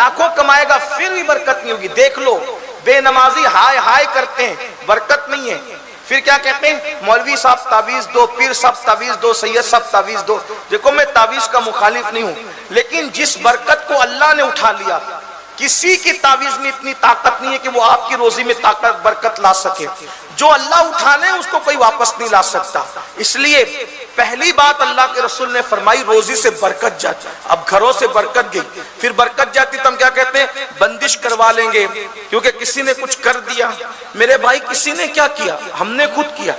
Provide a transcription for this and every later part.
لاکھوں کمائے گا پھر بھی برکت نہیں ہوگی. دیکھ لو بے نمازی ہائے ہائے کرتے ہیں, برکت نہیں ہے. پھر کیا کہتے ہیں, مولوی صاحب تعویذ دو, پیر صاحب تعویذ دو, سید صاحب تعویذ دو. دیکھو میں تعویذ کا مخالف نہیں ہوں, لیکن جس برکت کو اللہ نے اٹھا لیا, کسی کی تعویذ میں اتنی طاقت نہیں ہے کہ وہ آپ کی روزی میں طاقت برکت لا سکے. جو اللہ اٹھا لے اس کو کوئی واپس نہیں لا سکتا. اس لیے پہلی بات اللہ کے رسول نے فرمائی, روزی سے برکت جاتی. اب گھروں سے برکت گئی, پھر برکت جاتی تو ہم کیا کہتے ہیں, بندش کروا لیں گے کیونکہ کسی نے کچھ کر دیا. میرے بھائی کسی نے کیا کیا, ہم نے خود کیا.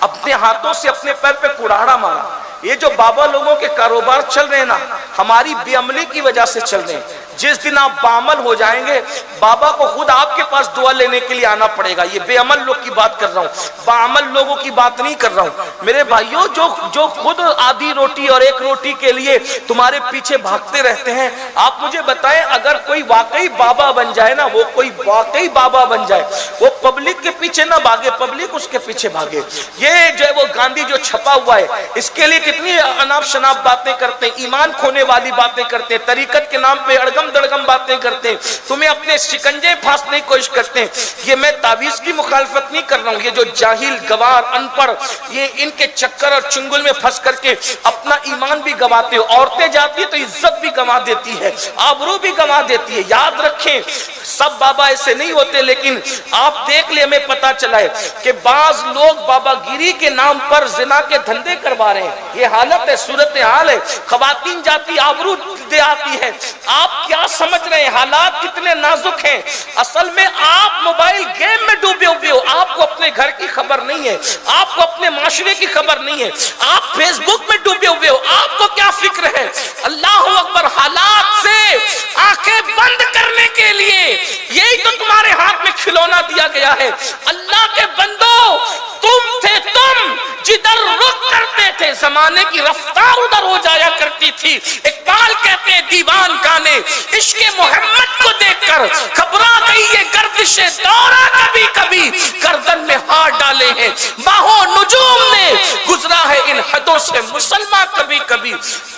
اپنے ہاتھوں سے اپنے پیر پہ کڑاڑا مارا. یہ جو بابا لوگوں کے کاروبار چل رہے ہیں نا, ہماری بے عملی کی وجہ سے چل رہے ہیں. جس دن آپ باعمل ہو جائیں گے, بابا کو خود آپ کے پاس دعا لینے کے لیے آنا پڑے گا. یہ بے عمل لوگ کی بات کر رہا ہوں, باعمل لوگوں کی بات نہیں کر رہا ہوں. میرے بھائیوں, جو خود آدھی روٹی اور ایک روٹی کے لیے تمہارے پیچھے بھاگتے رہتے ہیں, آپ مجھے بتائیں اگر کوئی واقعی بابا بن جائے نا, وہ کوئی واقعی بابا بن جائے, وہ پبلک کے پیچھے نہ بھاگے, پبلک اس کے پیچھے بھاگے. یہ جو ہے وہ گاندھی جو چھپا ہوا ہے, اس کے لیے کتنی اناپ شناپ باتیں کرتے ہیں, ایمان کھونے والی باتیں کرتے ہیں, طریقت کے نام پہ اڑگم دڑگم باتیں کرتے ہیں, تمہیں اپنے شکنجے پھانسنے کی کوشش کرتے ہیں. یہ میں تعویذ کی مخالفت نہیں کر رہا ہوں. یہ جو جاہل گوار ان پڑھ, یہ ان کے چکر اور چنگل میں پھنس کر کے اپنا ایمان بھی گواتے ہو. عورتیں جاتی ہے تو عزت بھی گوا دیتی ہے, آبرو بھی گوا دیتی ہے. یاد رکھیں سب بابا ایسے نہیں ہوتے, لیکن آپ دیکھ لیں, ہمیں پتا چلا ہے کہ بعض لوگ بابا گیری کے نام پر زنا کے دھندے کروا رہے ہیں. یہ حالت ہے, صورتحال ہے. خواتین جاتی آبرو دے آتی ہے. آپ کیا سمجھ رہے ہیں حالات کتنے نازک ہیں؟ اصل میں آپ موبائل گیم میں ڈوبے ہوئے ہو. آپ کو اپنے گھر کی خبر نہیں ہے, آپ کو اپنے معاشرے کی خبر نہیں ہے, آپ فیس بک میں ڈوبے ہوئے ہو. آپ کو کیا فکر ہے؟ اللہ اکبر. حالات سے آنکھیں بند کرنے کے لیے یہی تو تمہارے ہاتھ میں کھلونا دیا گیا ہے. اللہ کے بندو, تم تھے تم جدھر رخ کرتے تھے, زمانے کی رفتار ادھر ہو جایا کرتی تھی. اقبال کہتے ہیں دیوان گانے عشق محمد کو دیکھ کر گھبرا گئی یہ گردش دورہ, کبھی کبھی گردن میں ہاتھ ڈالے ہیں باہوں نجوم نے, گزرا ہے ان حدوں سے مسلمان کبھی کبھی.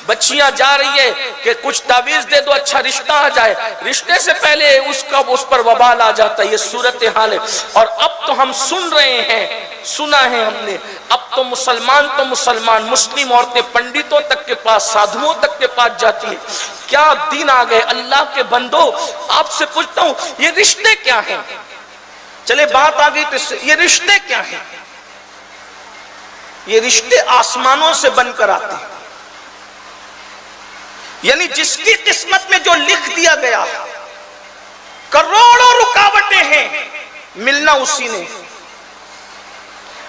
بچیاں جا رہی ہے کہ کچھ تعویذ دے دو اچھا رشتہ آ جائے, رشتے سے پہلے اس پر وبال آ جاتا ہے. یہ صورتحال ہے. اور اب تو ہم سن رہے ہیں, سنا ہے ہم نے, اب تو مسلمان مسلم عورتیں پنڈتوں تک کے پاس, سادھوؤں تک کے پاس جاتی ہیں. کیا دین آ گئے. اللہ کے بندو, آپ سے پوچھتا ہوں یہ رشتے کیا ہیں؟ چلے بات آ گئی تو یہ رشتے کیا ہیں؟ یہ رشتے آسمانوں سے بن کر آتے ہیں. یعنی جس کی قسمت میں جو لکھ دیا گیا, کروڑوں رکاوٹیں ہیں, ملنا اسی نے.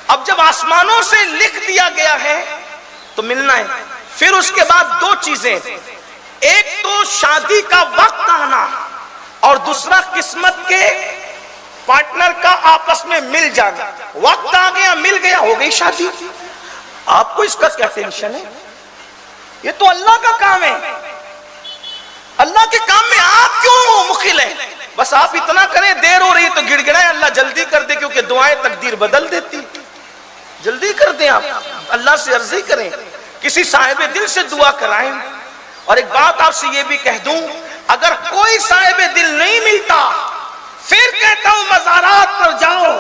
اب جب آسمانوں سے لکھ دیا گیا ہے تو ملنا ہے. پھر اس کے بعد دو چیزیں, ایک تو شادی کا وقت آنا, اور دوسرا قسمت کے پارٹنر کا آپس میں مل جانا. وقت آ گیا, مل گیا, ہو گئی شادی. آپ کو اس کا کیا ٹینشن ہے؟ یہ تو اللہ کا کام ہے. اللہ کے کام میں آپ کیوں مخل ہیں؟ بس آپ اتنا کریں, دیر ہو رہی تو گڑ گڑائیں, اللہ جلدی کر دے, کیونکہ دعائیں تقدیر بدل دیتی. جلدی کر دیں, آپ اللہ سے عرضی کریں, کسی صاحب دل سے دعا کرائیں. اور ایک بات آپ سے یہ بھی کہہ دوں, اگر کوئی صاحب دل نہیں ملتا, پھر کہتا ہوں مزارات پر جاؤ.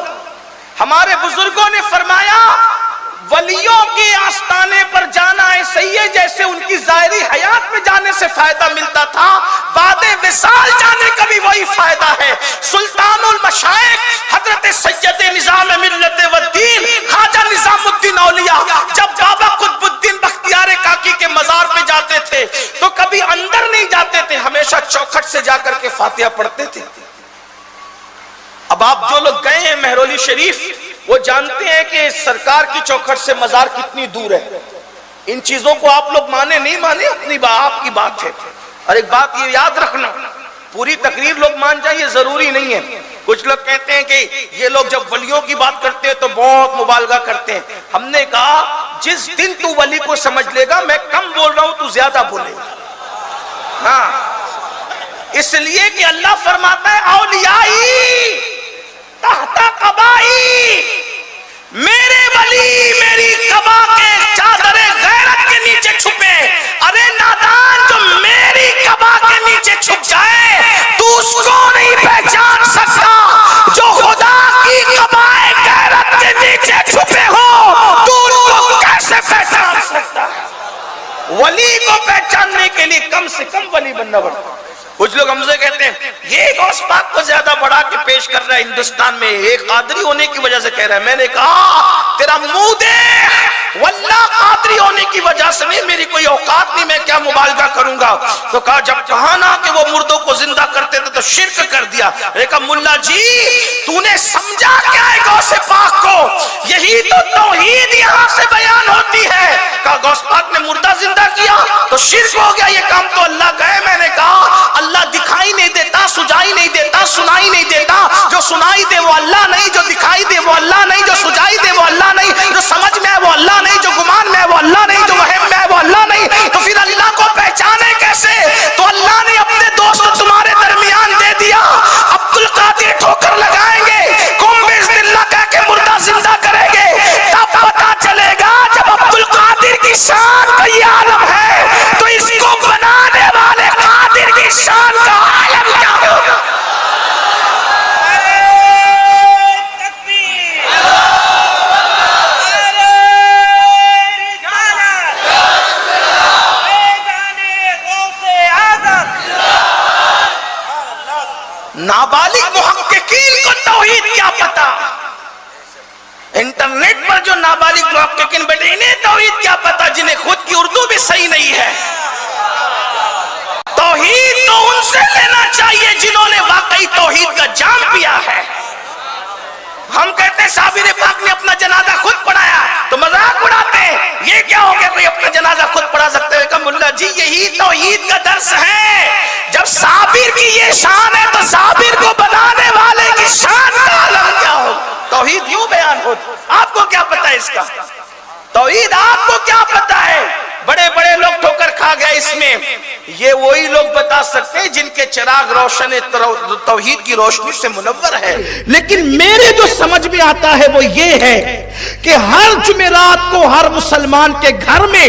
ہمارے بزرگوں نے فرمایا ولیوں کے آستانے پر جانا ایسے ہی ہے جیسے ان کی ظاہری حیات میں جانے سے فائدہ ملتا تھا, بعد وصال جانے کا بھی وہی فائدہ ہے. سلطان المشائخ حضرت سید نظام ملت و دین خواجہ نظام الدین اولیاء جب بابا قطب الدین بختیار کاکی کے مزار پہ جاتے تھے تو کبھی اندر نہیں جاتے تھے, ہمیشہ چوکھٹ سے جا کر کے فاتحہ پڑھتے تھے. اب آپ جو لوگ گئے ہیں مہرولی شریف, وہ جانتے ہیں کہ سرکار کی چوکھٹ سے مزار کتنی دور ہے. ان چیزوں کو آپ لوگ مانے نہیں مانے اپنی آپ کی بات ہے. اور ایک بات یہ یاد رکھنا, پوری تقریر لوگ مان جائیں یہ ضروری نہیں ہے. کچھ لوگ کہتے ہیں کہ یہ لوگ جب ولیوں کی بات کرتے ہیں تو بہت مبالغہ کرتے ہیں. ہم نے کہا جس دن تو ولی کو سمجھ لے گا, میں کم بول رہا ہوں تو زیادہ بولے گا. ہاں, اس لیے کہ اللہ فرماتا ہے اولیائی تحت قبائی, میرے ولی میری قبا کے چادر غیرت کے نیچے چھپے. ارے نادان, جو میری قبا کے نیچے چھپ جائے کے لیے کم سے کم ولی بننا پڑتا ہے۔ کچھ لوگ ہم سے کہتے ہیں یہ غوث پاک کو زیادہ بڑھا کے پیش کر رہا ہے ہندوستان میں، ایک قادری ہونے کی وجہ سے کہہ رہا ہے۔ میں نے کہا تیرا منہ دے، واللہ قادری ہونے کی وجہ سے نہیں، میری کوئی اوقات نہیں، میں کیا مبالغہ کروں گا۔ تو کہا جب کہا نا کہ وہ مردوں کو زندہ کرتے تھے تو شرک کر دیا۔ کہا ملا جی تو نے سمجھا کیا ہے غوث پاک کو؟ یہی تو توحید یہاں سے بیان ہوتی ہے۔ کہا غوث پاک نے مردہ زندہ کیا تو شرک ہو گیا، یہ کام تو اللہ کا ہے۔ میں نے کہا اللہ دکھائی نہیں دیتا، سجائی نہیں دیتا، سنائی نہیں دیتا۔ جو سنائی دے وہ اللہ نہیں، جو دکھائی دے وہ اللہ نہیں، جو سجائی دے وہ اللہ نہیں، جو سمجھ میں ہے وہ اللہ نہیں، جو گمان میں ہے وہ اللہ نہیں، جو وہم میں ہے وہ اللہ نہیں۔ تو پھر اللہ کو پہچانے کیسے؟ تو اللہ نے اپنے دوست تمہارے درمیان دے دیا۔ عبد القادر ٹھوکر لگائیں گے، قم بإذن اللہ کہہ کے مردہ زندہ کریں گے، تب پتا چلے گا جب عبد القادر کی شان کا یہ عالم ہے تو اس کو بنانے والے قادر کی شان کا عالم کیا ہوگا۔ نابالغ محققین کو توحید کیا پتا؟ انٹرنیٹ پر جو نابالغ محققین بیٹھے انہیں توحید کیا پتا جنہیں خود کی اردو بھی صحیح نہیں ہے۔ توحید تو ان سے لینا چاہیے جنہوں نے واقعی توحید کا جام پیا ہے۔ ہم کہتے ہیں صابر پاک نے اپنا جنازہ خود پڑھایا تو مذاق اڑاتے ہیں، یہ کیا ہو گیا کوئی اپنا جنازہ خود پڑھا سکتے ہیں؟ کہ ملا جی یہی توحید کا درس ہے۔ جب صابر کی یہ شان ہے تو صابر کو بنانے والے کی شان کا عالم کیا ہو؟ توحید یوں بیان ہوتی، آپ کو کیا پتا ہے اس کا؟ توحید آپ کو کیا پتا ہے؟ بڑے بڑے لوگ ٹھوکر کھا گئے اس میں، یہ وہی لوگ بتا سکتے ہیں جن کے چراغ روشن توحید کی روشنی سے منور ہے۔ لیکن میرے جو سمجھ میں آتا ہے وہ یہ ہے کہ ہر جمعرات کو ہر مسلمان کے گھر میں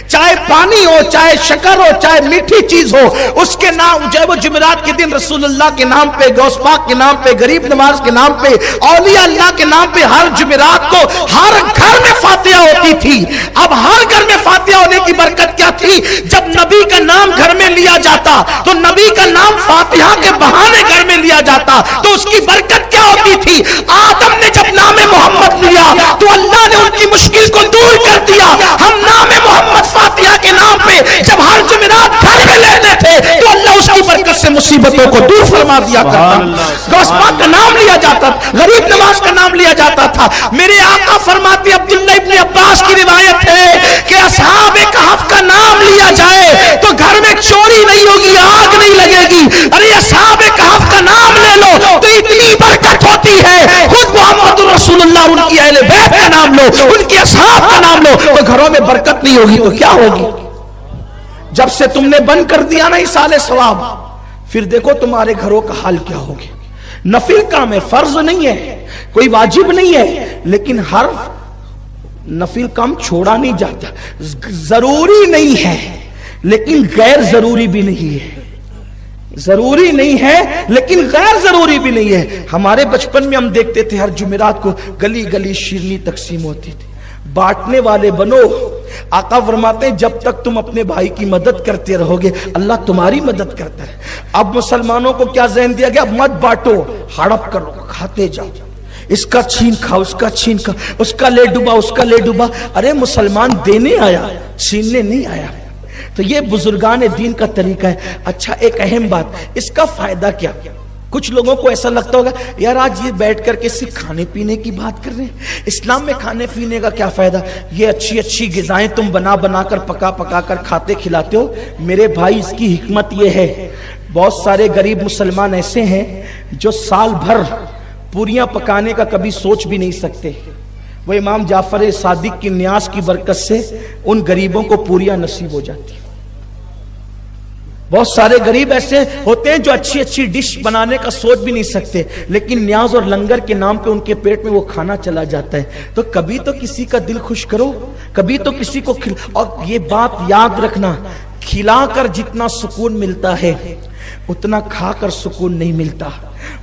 چاہے پانی ہو، چاہے شکر ہو، چاہے میٹھی چیز ہو، اس کے نام جو ہے وہ جمعرات کے دن رسول اللہ کے نام پہ، غوث پاک کے نام پہ، غریب نواز کے نام پہ، اولیاء اللہ کے نام پہ ہر جمعرات کو ہر گھر میں فاتحہ ہوتی تھی۔ اب ہر گھر میں فاتحہ ہونے کی برکت کیا تھی؟ جب نبی کا نام گھر میں لیا جاتا تو نبی کا نام فاتحہ کے بہانے گھر میں لیا جاتا تو اس کی برکت کیا ہوتی تھی؟ آدم نے جب نام محمد لیا تو اللہ نے ان کی مشکل کو دور کر دیا۔ ہم نام محمد فاتحہ کے نام پہ جب ہر جمعرات گھر میں لیتے تھے تو اللہ اس کی برکت سے مصیبتوں کو دور فرما دیا کرتا۔ غوث پاک کا نام لیا جاتا، غریب نواز کا نام لیا جاتا تھا۔ میرے آقا فرماتے عبداللہ ابن عباس کی روایت ہے کہ اصحاب کہف کا نام لیا جائے تو گھر میں چوری نہیں ہوگی، آگ نہیں لگے گی۔ ارے اصحاب کہف کا نام لے لو تو اتنی برکت ہوتی ہے۔ خود محمد رسول اللہ، ان کی اہل بیت کا نام لو، ان کی اصحاب کا نام لو تو گھروں میں برکت نہیں ہوگی تو کیا ہوگی؟ جب سے تم نے بند کر دیا نا ایصال ثواب، پھر دیکھو تمہارے گھروں کا حال کیا ہوگی۔ نفل کام ہے، فرض نہیں ہے، کوئی واجب نہیں ہے، لیکن ہر نفل کام چھوڑا نہیں جاتا۔ ضروری نہیں ہے لیکن غیر ضروری بھی نہیں ہے، ضروری نہیں ہے لیکن غیر ضروری بھی نہیں ہے۔ ہمارے بچپن میں ہم دیکھتے تھے ہر جمعرات کو گلی گلی شیرنی تقسیم ہوتی تھی، بانٹنے والے بنو۔ آقا فرماتے ہیں جب تک تم اپنے بھائی کی مدد کرتے رہو گے اللہ تمہاری مدد کرتا ہے۔ اب مسلمانوں کو کیا ذہن دیا گیا؟ مت بانٹو، ہڑپ کرو، کھاتے جاؤ، اس کا چھین کھاؤ، اس کا چھین کھاؤ، اس کا لے ڈوبا، اس کا لے ڈوبا۔ ارے مسلمان دینے آیا، چھیننے نہیں آیا۔ تو یہ بزرگان دین کا طریقہ ہے۔ اچھا ایک اہم بات، اس کا فائدہ کیا؟ کچھ لوگوں کو ایسا لگتا ہوگا یار آج یہ بیٹھ کر کے صرف کھانے پینے کی بات کر رہے ہیں، اسلام میں کھانے پینے کا کیا فائدہ؟ یہ اچھی اچھی غذائیں تم بنا بنا کر پکا پکا کر کھاتے کھلاتے ہو۔ میرے بھائی اس کی حکمت یہ ہے، بہت سارے غریب مسلمان ایسے ہیں جو سال بھر پوریاں پکانے کا کبھی سوچ بھی نہیں سکتے، وہ امام جعفر صادق کی نیاز کی برکت سے ان غریبوں کو پوریاں نصیب ہو جاتی ہیں۔ بہت سارے غریب ایسے ہوتے ہیں جو اچھی اچھی ڈش بنانے کا سوچ بھی نہیں سکتے، لیکن نیاز اور لنگر کے نام پہ ان کے پیٹ میں وہ کھانا چلا جاتا ہے۔ تو کبھی تو کسی کا دل خوش کرو، کبھی تو کسی کو اور یہ بات یاد رکھنا، کھلا کر جتنا سکون ملتا ہے اتنا کھا کر سکون نہیں ملتا۔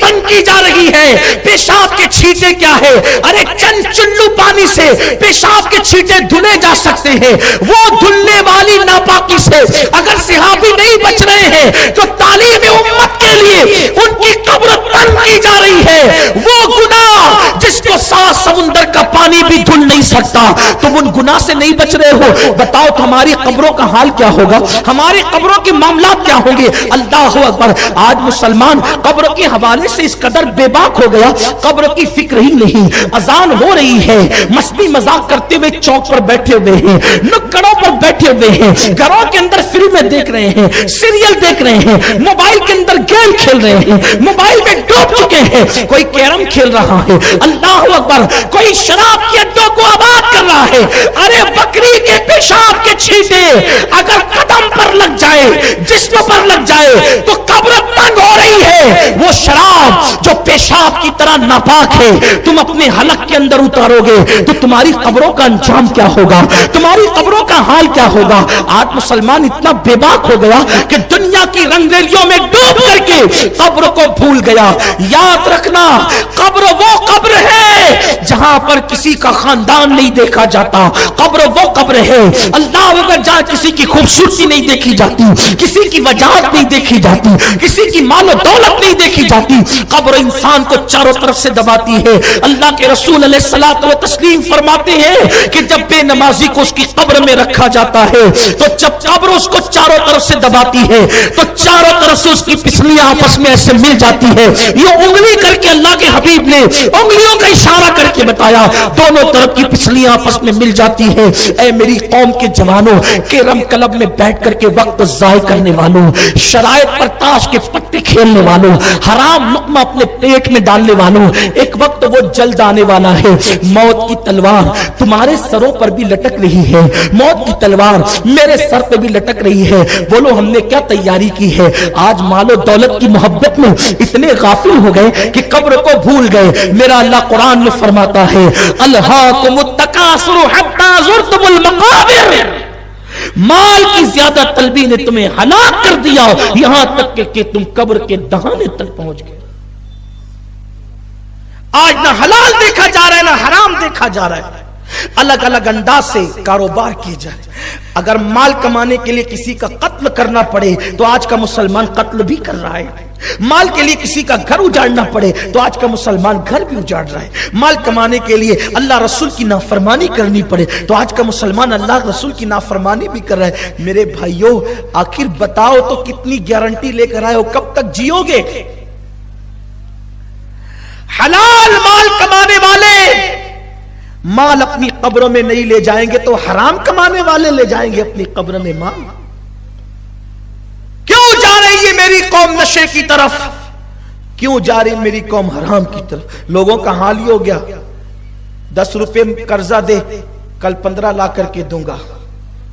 تنگ کی جا رہی ہے. پیشاب کے چھینٹے کیا ہے؟ ارے چند چلو پانی سے پیشاب کے چھینٹے دھلے جا سکتے ہیں. وہ دھلنے والی ناپاکی سے اگر صحابی نہیں بچ رہے ہیں تو تعلیم امت کے لیے ان کی قبر تنگ کی جا رہی ہے. وہ گناہ جس کو 7 سمندر کا پانی بھی دھل نہیں سکتا، تم ان گناہ سے نہیں بچ رہے ہو. بتاؤ تو ہماری قبروں کا حال کیا ہوگا، ہماری قبروں کے معاملات کیا ہوں گے. اللہ اکبر. آج مسلمان قبروں کے حوالے سے اس قدر بے باک ہو گیا، قبر کی فکر ہی نہیں. اذان ہو رہی ہے، مستی مذاق کرتے ہوئے چوک پر بیٹھے ہوئے ہیں، نکڑوں پر بیٹھے ہوئے ہیں، گھروں کے اندر فلمیں دیکھ رہے ہیں، سیریل دیکھ رہے ہیں، موبائل کے اندر گیم کھیل رہے ہیں، موبائل میں ڈوب چکے ہیں. کوئی کیرم کھیل رہا ہے، اللہ اکبر. کوئی شراب کے اڈوں کو آباد کر رہا ہے. ارے بکری کے پیشاب کے چھینٹے اگر قدم پر لگ جائے، جسم پر لگ جائے تو قبر تنگ ہو رہی ہے. وہ شراب جو پیشاب کی طرح ناپاک ہے تم اپنے حلق کے اندر اتارو گے تو تمہاری قبروں کا انجام کیا ہوگا، تمہاری قبروں کا حال کیا ہوگا. آج مسلمان اتنا بے باک ہو گیا کہ دنیا کی رنگ ریلیوں میں ڈوب کر کے قبر کو بھول گیا. یاد رکھنا، قبر وہ قبر ہے جہاں پر کسی کا خاندان نہیں دیکھا جاتا. قبر وہ قبر ہے اللہ اکبر جہاں کسی کی خوبصورتی نہیں دیکھی جاتی، کسی کی وجاہت نہیں دیکھی جاتی، کسی کی مال و دولت نہیں دیکھی جاتی. قبر انسان کو چاروں طرف سے دباتی ہے. اللہ کے رسول علیہ الصلوۃ والتسلیم فرماتے ہیں کہ جب بے نمازی کو اس کی قبر میں رکھا جاتا ہے تو جب قبر اس کو چاروں طرف سے دباتی ہے تو چاروں طرف سے اس کی پسلیاں آپس میں ایسے مل جاتی ہے. یہ انگلی کر کے اللہ کے حبیب نے انگلیوں کا اشارہ کر کے بتایا، دونوں طرف کی پسلیاں آپس میں مل جاتی ہے. اے میری قوم کے جوانوں، کیرم کلب میں بیٹھ کر کے وقت ضائع کرنے والوں، شرائط پر تاش کے پتے کھیلنے والوں، حرام لقمہ اپنے پیٹ میں ڈالنے والوں، ایک وقت وہ جلد آنے والا ہے. موت کی تلوار تمہارے سروں پر بھی لٹک رہی ہے، موت کی تلوار میرے سر پہ بھی لٹک رہی ہے. بولو ہم نے کیا تیاری کی ہے؟ آج مال و دولت کی محبت میں اتنے غافل ہو گئے کہ قبر کو بھول گئے. میرا اللہ قرآن میں فرماتا ہے الہاکم التکاثر حتی زرتم المقابر. مال کی زیادہ طلبی نے تمہیں ہلاک کر دیا یہاں تک کہ تم قبر کے دہانے تک پہنچ گئے. آج نہ حلال دیکھا جا رہا ہے نہ حرام دیکھا جا رہا ہے. الگ الگ انداز سے کاروبار کیے جائے. اگر مال کمانے کے لیے کسی کا قتل کرنا پڑے تو آج کا مسلمان قتل بھی کر رہا ہے. مال کے لیے کسی کا گھر اجاڑنا پڑے تو آج کا مسلمان گھر بھی اجاڑ رہا ہے. مال کمانے کے لیے اللہ رسول کی نافرمانی کرنی پڑے تو آج کا مسلمان اللہ رسول کی نافرمانی بھی کر رہا ہے. میرے بھائیوں، آخر بتاؤ تو کتنی گارنٹی لے کر آئے ہو؟ کب تک جیو گے؟ حلال مال کمانے والے مال اپنی قبروں میں نہیں لے جائیں گے تو حرام کمانے والے لے جائیں گے اپنی قبر میں مال. کیوں جا رہی ہے میری قوم نشے کی طرف؟ کیوں جا رہی میری قوم حرام کی طرف؟ لوگوں کا حال ہی ہو گیا 10 روپے قرضہ دے، کل 15 لا کر کے دوں گا.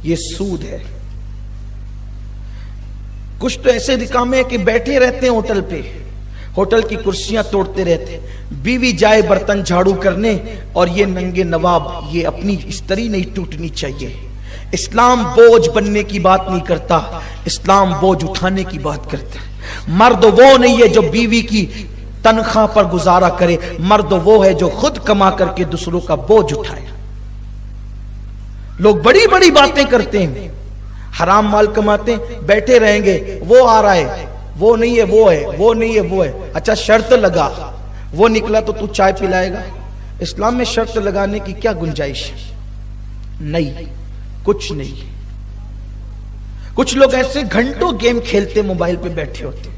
یہ سود ہے. کچھ تو ایسے نکامے ہیں کہ بیٹھے رہتے ہیں ہوٹل پہ، ہوٹل کی کرسیاں توڑتے رہتے. بیوی جائے برتن جھاڑو کرنے اور یہ ننگے نواب، یہ اپنی استری نہیں ٹوٹنی چاہیے. اسلام بوجھ بننے کی بات نہیں کرتا، اسلام بوجھ اٹھانے کی بات کرتا ہے. مرد وہ نہیں ہے جو بیوی کی تنخواہ پر گزارا کرے، مرد وہ ہے جو خود کما کر کے دوسروں کا بوجھ اٹھائے. لوگ بڑی بڑی باتیں کرتے ہیں، حرام مال کماتے ہیں، بیٹھے رہیں گے، وہ آ رہا ہے، وہ نہیں ہے، وہ ہے، وہ نہیں ہے، وہ ہے. اچھا شرط لگا، وہ نکلا تو چائے پلائے گا. اسلام میں شرط لگانے کی کیا گنجائش؟ نہیں، کچھ نہیں. کچھ لوگ ایسے گھنٹوں گیم کھیلتے موبائل پہ بیٹھے ہوتے،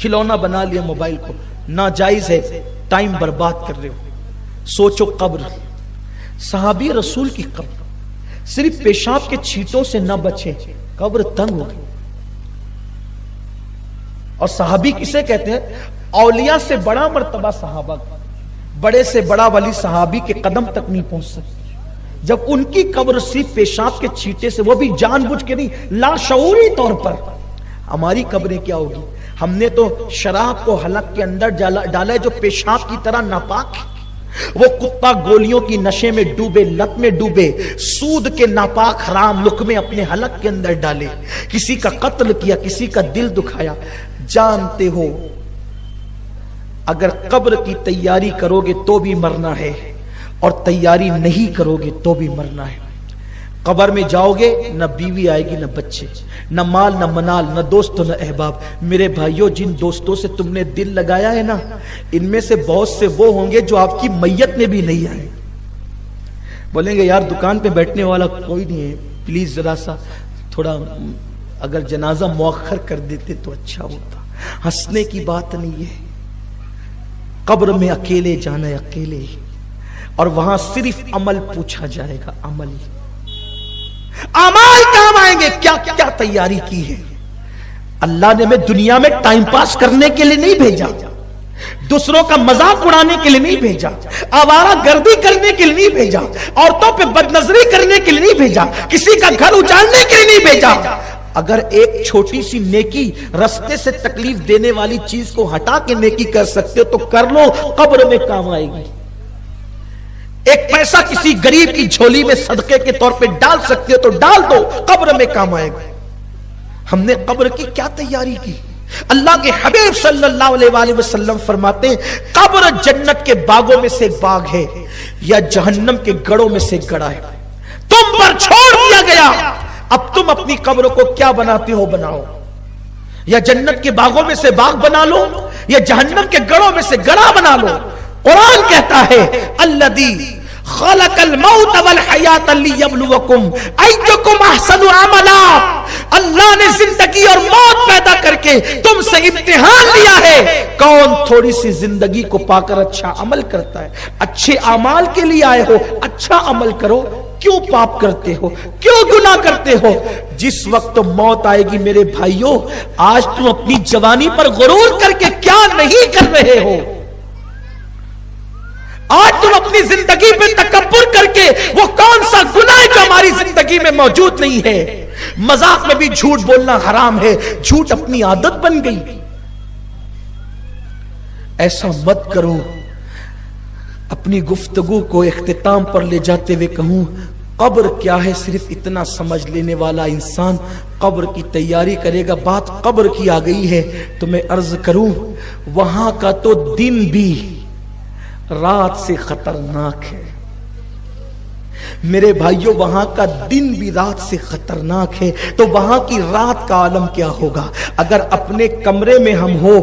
کھلونا بنا لیا موبائل کو. ناجائز ہے، ٹائم برباد کر رہے ہو. سوچو قبر، صحابی رسول کی قبر صرف پیشاب کے چھینٹوں سے نہ بچے، قبر تنگ ہو گئی. اور صحابی کسے کہتے ہیں؟ اولیاء سے بڑا مرتبہ صحابہ، بڑے سے بڑا ولی صحابی کے قدم تک نہیں پہنچ سکتے. جب ان کی قبر صرف پیشاب کے چھینٹے سے، وہ بھی جان بوجھ کے نہیں، لاشعوری طور پر. ہماری قبریں کیا ہوگی؟ ہم نے تو شراب کو حلق کے اندر ڈالا ہے جو پیشاب کی طرح ناپاک ہے. وہ کتا گولیوں کی نشے میں ڈوبے، لت میں ڈوبے، سود کے ناپاک حرام لقمے اپنے حلق کے اندر ڈالے، کسی کا قتل کیا، کسی کا دل دکھایا. جانتے ہو اگر قبر کی تیاری کرو گے تو بھی مرنا ہے اور تیاری نہیں کرو گے تو بھی مرنا ہے. قبر میں جاؤ گے نہ بیوی آئے گی نہ بچے, نہ مال نہ منال, نہ دوست نہ احباب. میرے بھائیوں, جن دوستوں سے تم نے دل لگایا ہے نا, ان میں سے بہت سے وہ ہوں گے جو آپ کی میت میں بھی نہیں آئے. بولیں گے یار دکان پہ بیٹھنے والا کوئی نہیں ہے, پلیز ذرا سا تھوڑا اگر جنازہ مؤخر کر دیتے تو اچھا ہوتا. ہنسنے کی بات نہیں ہے. قبر میں اکیلے جانا ہے, اکیلے, اور وہاں صرف عمل پوچھا جائے گا. عمل, اعمال کام آئیں گے. کیا کیا تیاری کی ہے؟ اللہ نے ہمیں دنیا میں ٹائم پاس کرنے کے لیے نہیں بھیجا, دوسروں کا مذاق اڑانے کے لیے نہیں بھیجا, آوارہ گردی کرنے کے لیے نہیں بھیجا, عورتوں پہ بدنظری کرنے کے لیے نہیں بھیجا, کسی کا گھر اجاڑنے کے لیے نہیں بھیجا. اگر ایک چھوٹی سی نیکی رستے سے تکلیف دینے والی چیز کو ہٹا کے نیکی کر سکتے ہو تو کر لو, قبر میں کام آئے گی. ایک پیسہ کسی غریب کی جھولی میں صدقے کے طور پہ ڈال سکتے ہو تو ڈال دو, قبر میں کام آئے گا. ہم نے قبر کی کیا تیاری کی؟ اللہ کے حبیب صلی اللہ علیہ وآلہ وسلم فرماتے ہیں قبر جنت کے باغوں میں سے ایک باغ ہے یا جہنم کے گڑوں میں سے ایک گڑا ہے. تم پر چھوڑ دیا گیا, اب تم اپنی قبر کو کیا بناتے ہو بناؤ. یا جنت کے باغوں میں سے باغ بنا لو یا جہنم کے گڑوں میں سے گڑا بنا لو. قرآن کہتا ہے الذی خلق الموت والحیات لیبلوکم ایکم احسن عملا. اللہ نے زندگی اور موت پیدا کر کے تم سے امتحان لیا ہے, کون تھوڑی سی زندگی کو پا کر اچھا عمل کرتا ہے. اچھے اعمال کے لیے آئے ہو, اچھا عمل کرو. کیوں پاپ کرتے ہو, کیوں گناہ کرتے ہو؟ جس وقت موت آئے گی میرے بھائیوں, آج تم اپنی جوانی پر غرور کر کے کیا نہیں کر رہے ہو. آج تم اپنی زندگی پہ تکبر کر کے وہ کون سا گناہ جو ہماری زندگی میں موجود نہیں ہے. مذاق میں بھی جھوٹ بولنا حرام ہے, جھوٹ اپنی عادت بن گئی. ایسا مت کرو. اپنی گفتگو کو اختتام پر لے جاتے ہوئے کہوں, قبر کیا ہے صرف اتنا سمجھ لینے والا انسان قبر کی تیاری کرے گا. بات قبر کی آ گئی ہے تو میں عرض کروں, وہاں کا تو دن بھی رات سے خطرناک ہے. میرے بھائیوں, وہاں کا دن بھی رات سے خطرناک ہے, تو وہاں کی رات کا عالم کیا ہوگا؟ اگر اپنے کمرے میں ہم ہو,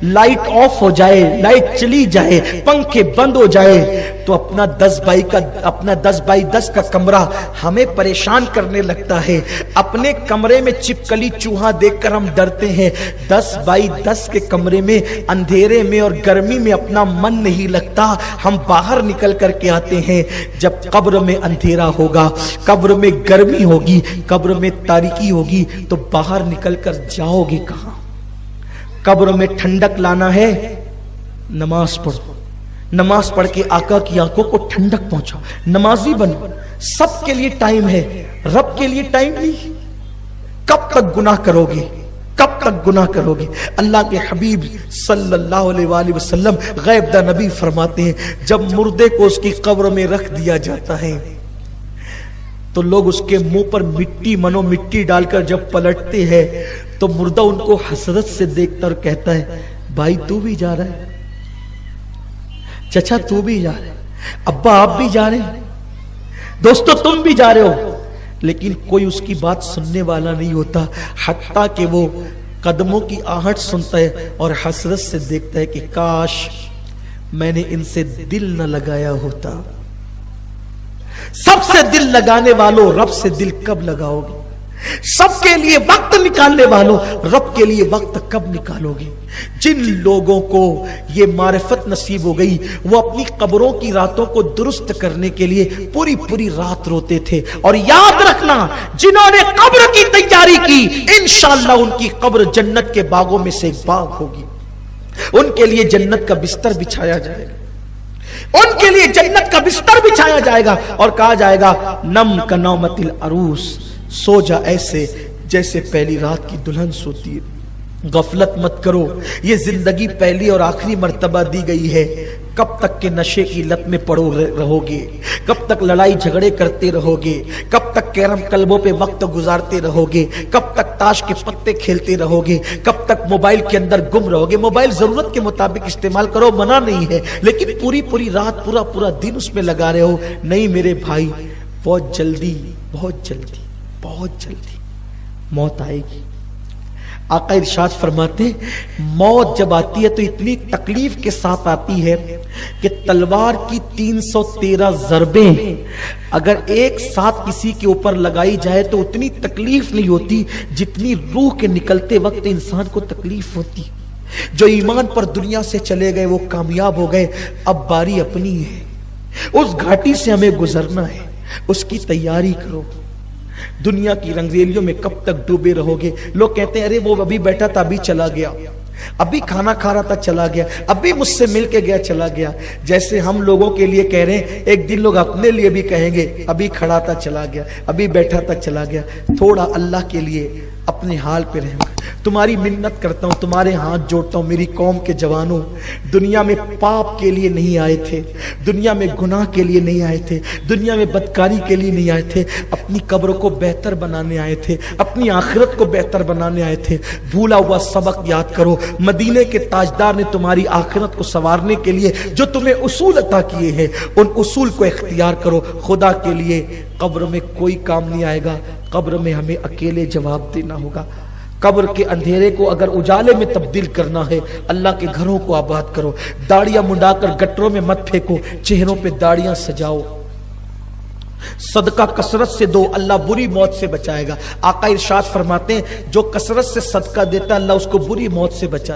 لائٹ آف ہو جائے, لائٹ چلی جائے, پنکھے بند ہو جائے, تو اپنا 10x10 کا کمرہ ہمیں پریشان کرنے لگتا ہے. اپنے کمرے میں چپکلی چوہا دیکھ کر ہم ڈرتے ہیں. 10x10 کے کمرے میں اندھیرے میں اور گرمی میں اپنا من نہیں لگتا, ہم باہر نکل کر کے آتے ہیں. جب قبر میں اندھیرا ہوگا, قبر میں گرمی ہوگی, قبر میں تاریکی ہوگی, تو باہر نکل کر جاؤ گے کہاں؟ قبر میں ٹھنڈک لانا ہے, نماز پڑھو, نماز پڑھ کے آقا کی آنکھوں کو ٹھنڈک پہنچاؤ, نمازی بنو. سب کے لیے ٹائم ہے, رب کے لیے ٹائم نہیں. کب تک گناہ کرو گے, کب تک گناہ کرو گے؟ اللہ کے حبیب صلی اللہ علیہ وآلہ وسلم غیب دا نبی فرماتے ہیں جب مردے کو اس کی قبر میں رکھ دیا جاتا ہے تو لوگ اس کے منہ پر مٹی ڈال کر جب پلٹتے ہیں تو مردہ ان کو حسرت سے دیکھتا اور کہتا ہے بھائی تو بھی جا رہا ہے, چچا تو بھی جا رہے, ابا آپ بھی جا رہے ہیں, دوستو تم بھی جا رہے ہو. لیکن کوئی اس کی بات سننے والا نہیں ہوتا, حتیٰ کہ وہ قدموں کی آہٹ سنتا ہے اور حسرت سے دیکھتا ہے کہ کاش میں نے ان سے دل نہ لگایا ہوتا. سب سے دل لگانے والوں رب سے دل کب لگاؤ گے؟ سب کے لیے وقت نکالنے والوں رب کے لیے وقت کب نکالو گے؟ جن لوگوں کو یہ معرفت نصیب ہو گئی وہ اپنی قبروں کی راتوں کو درست کرنے کے لیے پوری رات روتے تھے. اور یاد رکھنا, جنہوں نے قبر کی تیاری کی انشاءاللہ ان کی قبر جنت کے باغوں میں سے ایک باغ ہوگی. ان کے لیے جنت کا بستر بچھایا جائے گا, ان کے لیے جنت کا بستر بچھایا جائے گا اور کہا جائے گا نم کا نومت العروس, سو جا ایسے جیسے پہلی رات کی دلہن سوتی ہے. غفلت مت کرو, یہ زندگی پہلی اور آخری مرتبہ دی گئی ہے. کب تک کے نشے کی لت میں پڑو رہو گے؟ کب تک لڑائی جھگڑے کرتے رہو گے؟ کب تک کیرم کلبوں پہ وقت گزارتے رہو گے؟ کب تک تاش کے پتے کھیلتے رہو گے؟ کب تک موبائل کے اندر گم رہو گے؟ موبائل ضرورت کے مطابق استعمال کرو، منع نہیں ہے، لیکن پوری رات پورا دن اس میں لگا رہے ہو، نہیں میرے بھائی، بہت جلدی موت آئے گی۔ آقا ارشاد فرماتے ہیں موت جب آتی ہے تو اتنی تکلیف کے ساتھ آتی ہے کہ تلوار کی 313 ضربیں اگر ایک ساتھ کسی کے اوپر لگائی جائے تو اتنی تکلیف نہیں ہوتی جتنی روح کے نکلتے وقت انسان کو تکلیف ہوتی۔ جو ایمان پر دنیا سے چلے گئے وہ کامیاب ہو گئے، اب باری اپنی ہے، اس گھاٹی سے ہمیں گزرنا ہے، اس کی تیاری کرو۔ دنیا کی رنگریلیوں میں کب تک ڈوبے رہو گے؟ لوگ کہتے ہیں ارے وہ ابھی بیٹھا تھا ابھی چلا گیا، ابھی کھانا کھا رہا تھا چلا گیا، ابھی مجھ سے مل کے گیا چلا گیا۔ جیسے ہم لوگوں کے لیے کہہ رہے ہیں، ایک دن لوگ اپنے لیے بھی کہیں گے ابھی کھڑا تھا چلا گیا، ابھی بیٹھا تھا چلا گیا۔ تھوڑا اللہ کے لیے اپنے حال پہ رہنا۔ تمہاری منت کرتا ہوں، تمہارے ہاتھ جوڑتا ہوں، میری قوم کے جوانوں، دنیا میں پاپ کے لیے نہیں آئے تھے، دنیا میں گناہ کے لیے نہیں آئے تھے، دنیا میں بدکاری کے لیے نہیں آئے تھے، اپنی قبر کو بہتر بنانے آئے تھے، اپنی آخرت کو بہتر بنانے آئے تھے۔ بھولا ہوا سبق یاد کرو، مدینے کے تاجدار نے تمہاری آخرت کو سنوارنے کے لیے جو تمہیں اصول عطا کیے ہیں ان اصول کو اختیار کرو۔ خدا کے لیے قبر میں کوئی کام نہیں آئے گا، قبر میں ہمیں اکیلے جواب دینا ہوگا۔ قبر کے اندھیرے کو اگر اجالے میں تبدیل کرنا ہے، اللہ کے گھروں کو آباد کرو، داڑیاں منڈا کر گٹروں میں مت پھینکو، چہروں پہ داڑیاں سجاؤ، صدقہ کثرت سے دو، اللہ بری موت سے بچائے گا۔ آقا ارشاد فرماتے ہیں جو کثرت سے صدقہ دیتا اللہ اس کو بری موت سے بچا